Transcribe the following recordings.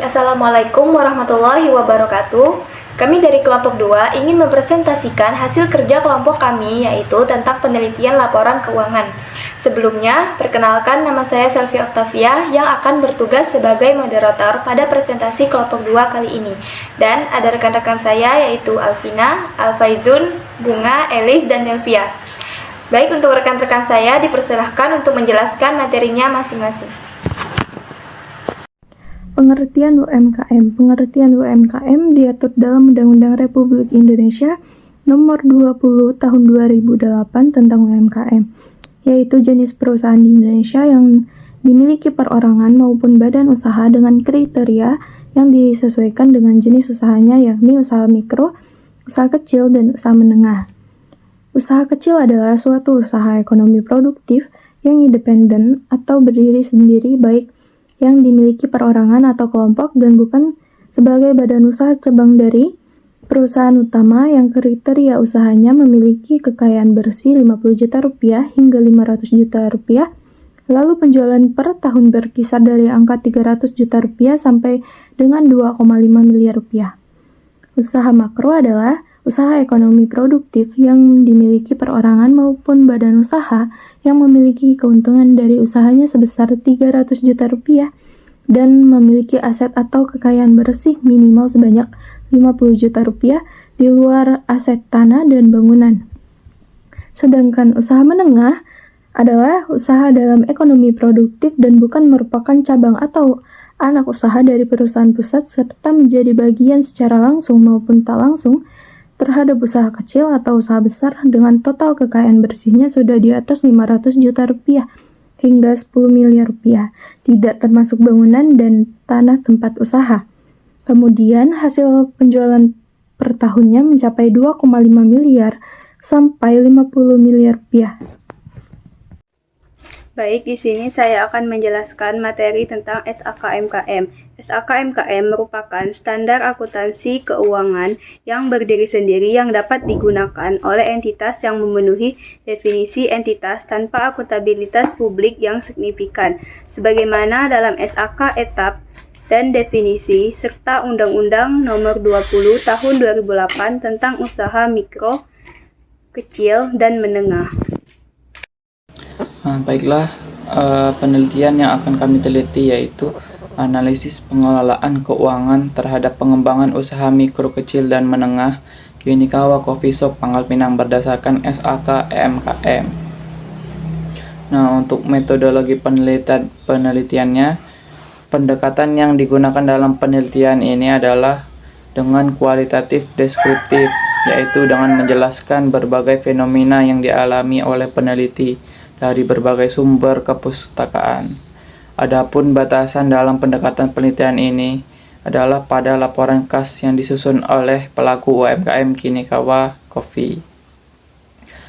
Assalamualaikum warahmatullahi wabarakatuh. Kami dari kelompok 2 ingin mempresentasikan hasil kerja kelompok kami, yaitu tentang penelitian laporan keuangan. Sebelumnya, perkenalkan, nama saya Selvi Octavia yang akan bertugas sebagai moderator pada presentasi kelompok 2 kali ini. Dan ada rekan-rekan saya yaitu Alvina, Alfaizun, Bunga, Elis, dan Delvia. Baik, untuk rekan-rekan saya dipersilahkan untuk menjelaskan materinya masing-masing. Pengertian UMKM. Pengertian UMKM diatur dalam Undang-Undang Republik Indonesia Nomor 20 Tahun 2008 tentang UMKM, yaitu jenis perusahaan di Indonesia yang dimiliki perorangan maupun badan usaha dengan kriteria yang disesuaikan dengan jenis usahanya, yakni usaha mikro, usaha kecil, dan usaha menengah. Usaha kecil adalah suatu usaha ekonomi produktif yang independen atau berdiri sendiri, baik yang dimiliki perorangan atau kelompok dan bukan sebagai badan usaha cabang dari perusahaan utama yang kriteria usahanya memiliki kekayaan bersih 50 juta rupiah hingga 500 juta rupiah, lalu penjualan per tahun berkisar dari angka 300 juta rupiah sampai dengan 2,5 miliar rupiah. Usaha makro adalah usaha ekonomi produktif yang dimiliki perorangan maupun badan usaha yang memiliki keuntungan dari usahanya sebesar 300 juta rupiah dan memiliki aset atau kekayaan bersih minimal sebanyak 50 juta rupiah di luar aset tanah dan bangunan. Sedangkan usaha menengah adalah usaha dalam ekonomi produktif dan bukan merupakan cabang atau anak usaha dari perusahaan pusat serta menjadi bagian secara langsung maupun tak langsung terhadap usaha kecil atau usaha besar dengan total kekayaan bersihnya sudah di atas 500 juta rupiah hingga 10 miliar rupiah, tidak termasuk bangunan dan tanah tempat usaha. Kemudian hasil penjualan per tahunnya mencapai 2,5 miliar sampai 50 miliar rupiah. Baik, di sini saya akan menjelaskan materi tentang SAKMKM. SAKMKM merupakan standar akuntansi keuangan yang berdiri sendiri yang dapat digunakan oleh entitas yang memenuhi definisi entitas tanpa akuntabilitas publik yang signifikan, sebagaimana dalam SAK etap dan definisi serta Undang-Undang Nomor 20 Tahun 2008 tentang usaha mikro, kecil, dan menengah. Baiklah, penelitian yang akan kami teliti yaitu analisis pengelolaan keuangan terhadap pengembangan usaha mikro, kecil, dan menengah Kinikawa Coffee Shop Pangkal Pinang berdasarkan SAK EMKM. Nah, untuk metodologi penelitiannya, pendekatan yang digunakan dalam penelitian ini adalah dengan kualitatif deskriptif, yaitu dengan menjelaskan berbagai fenomena yang dialami oleh peneliti dari berbagai sumber kepustakaan. Adapun batasan dalam pendekatan penelitian ini adalah pada laporan khas yang disusun oleh pelaku UMKM Kinikawa Coffee.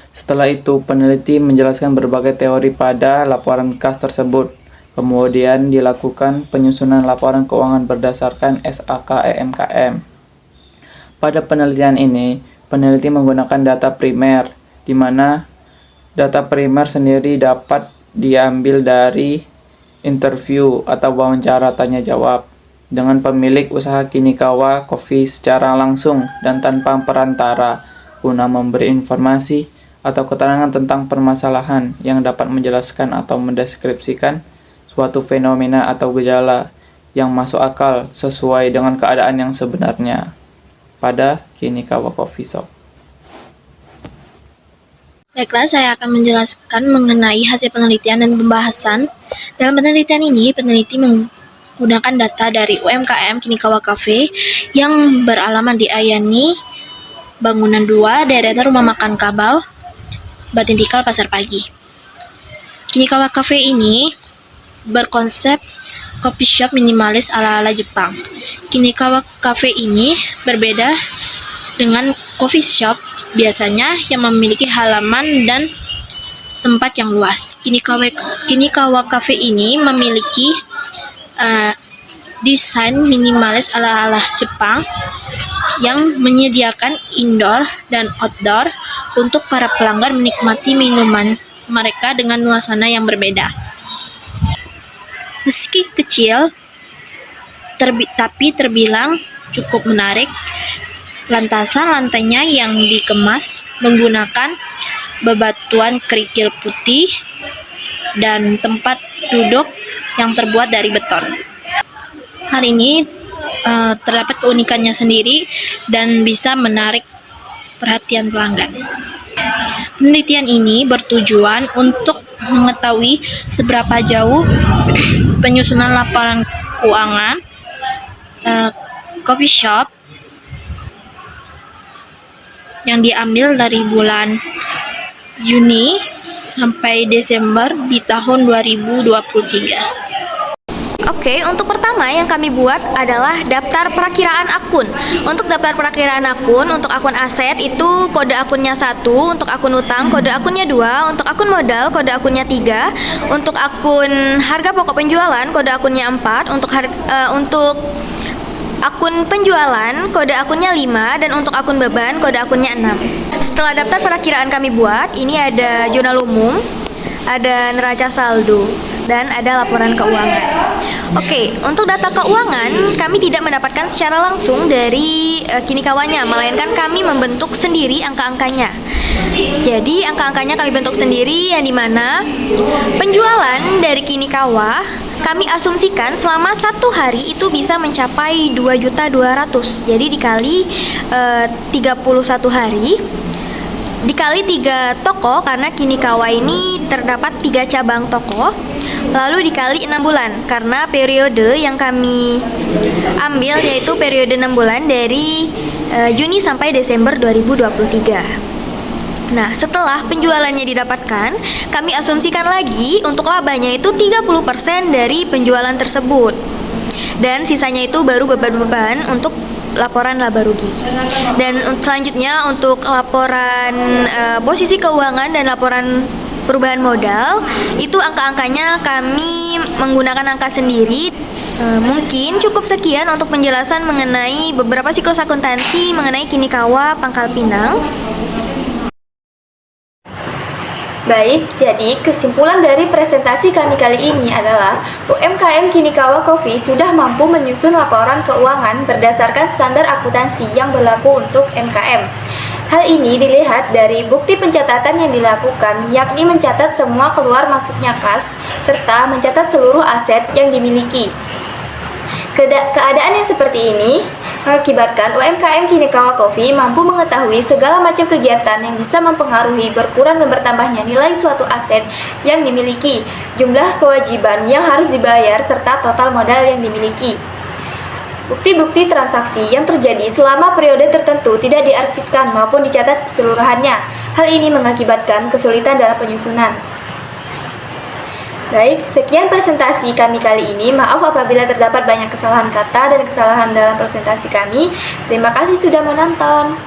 Setelah itu, peneliti menjelaskan berbagai teori pada laporan khas tersebut. Kemudian dilakukan penyusunan laporan keuangan berdasarkan SAK EMKM. Pada penelitian ini, peneliti menggunakan data primer, di mana data primer sendiri dapat diambil dari interview atau wawancara tanya jawab dengan pemilik usaha Kinikawa Coffee secara langsung dan tanpa perantara guna memberi informasi atau keterangan tentang permasalahan yang dapat menjelaskan atau mendeskripsikan suatu fenomena atau gejala yang masuk akal sesuai dengan keadaan yang sebenarnya pada Kinikawa Coffee Shop. Baiklah, saya akan menjelaskan mengenai hasil penelitian dan pembahasan. Dalam penelitian ini, peneliti menggunakan data dari UMKM Kinikawa Cafe yang beralamat di Ayani, Bangunan 2, daerah Rumah Makan Kabau, Batin Tikal, Pasar Pagi. Kinikawa Cafe ini berkonsep coffee shop minimalis ala-ala Jepang. Kinikawa Cafe ini berbeda dengan coffee shop biasanya yang memiliki halaman dan tempat yang luas. Kinikawa Cafe ini memiliki desain minimalis ala-ala Jepang yang menyediakan indoor dan outdoor untuk para pelanggan menikmati minuman mereka dengan nuansana yang berbeda. Meski kecil, tapi terbilang cukup menarik. Lantasan lantainya yang dikemas menggunakan bebatuan kerikil putih dan tempat duduk yang terbuat dari beton. Hal ini terdapat keunikannya sendiri dan bisa menarik perhatian pelanggan. Penelitian ini bertujuan untuk mengetahui seberapa jauh penyusunan laporan keuangan coffee shop yang diambil dari bulan Juni sampai Desember di tahun 2023. Oke, untuk pertama yang kami buat adalah daftar perakiraan akun. Untuk daftar perakiraan akun, untuk akun aset itu kode akunnya 1, untuk akun utang kode akunnya 2, untuk akun modal kode akunnya 3, untuk akun harga pokok penjualan kode akunnya 4, untuk akun penjualan kode akunnya 5, dan untuk akun beban kode akunnya 6. Setelah daftar perakiraan kami buat, ini ada jurnal umum, ada neraca saldo, dan ada laporan keuangan. Oke, untuk data keuangan kami tidak mendapatkan secara langsung dari Kinikawanya, melainkan kami membentuk sendiri angka-angkanya. Jadi angka-angkanya kami bentuk sendiri, yang dimana penjualan dari Kinikawa kami asumsikan selama 1 hari itu bisa mencapai 2.200.000. Jadi dikali 31 hari dikali 3 toko, karena Kinikawa ini terdapat 3 cabang toko, lalu dikali 6 bulan, karena periode yang kami ambil yaitu periode 6 bulan dari Juni sampai Desember 2023. Nah, setelah penjualannya didapatkan, kami asumsikan lagi untuk labanya itu 30% dari penjualan tersebut, dan sisanya itu baru beban-beban untuk laporan laba rugi. Dan selanjutnya untuk laporan posisi keuangan dan laporan perubahan modal, itu angka-angkanya kami menggunakan angka sendiri. Mungkin cukup sekian untuk penjelasan mengenai beberapa siklus akuntansi mengenai Kinikawa Pangkal Pinang. Baik, jadi kesimpulan dari presentasi kami kali ini adalah UMKM Kinikawa Coffee sudah mampu menyusun laporan keuangan berdasarkan standar akuntansi yang berlaku untuk MKM. Hal ini dilihat dari bukti pencatatan yang dilakukan, yakni mencatat semua keluar masuknya kas, serta mencatat seluruh aset yang dimiliki. Keadaan yang seperti ini mengakibatkan UMKM Kinikawa Coffee mampu mengetahui segala macam kegiatan yang bisa mempengaruhi berkurang dan bertambahnya nilai suatu aset yang dimiliki, jumlah kewajiban yang harus dibayar, serta total modal yang dimiliki. Bukti-bukti transaksi yang terjadi selama periode tertentu tidak diarsipkan maupun dicatat keseluruhannya. Hal ini mengakibatkan kesulitan dalam penyusunan. Baik, sekian presentasi kami kali ini. Maaf apabila terdapat banyak kesalahan kata dan kesalahan dalam presentasi kami. Terima kasih sudah menonton.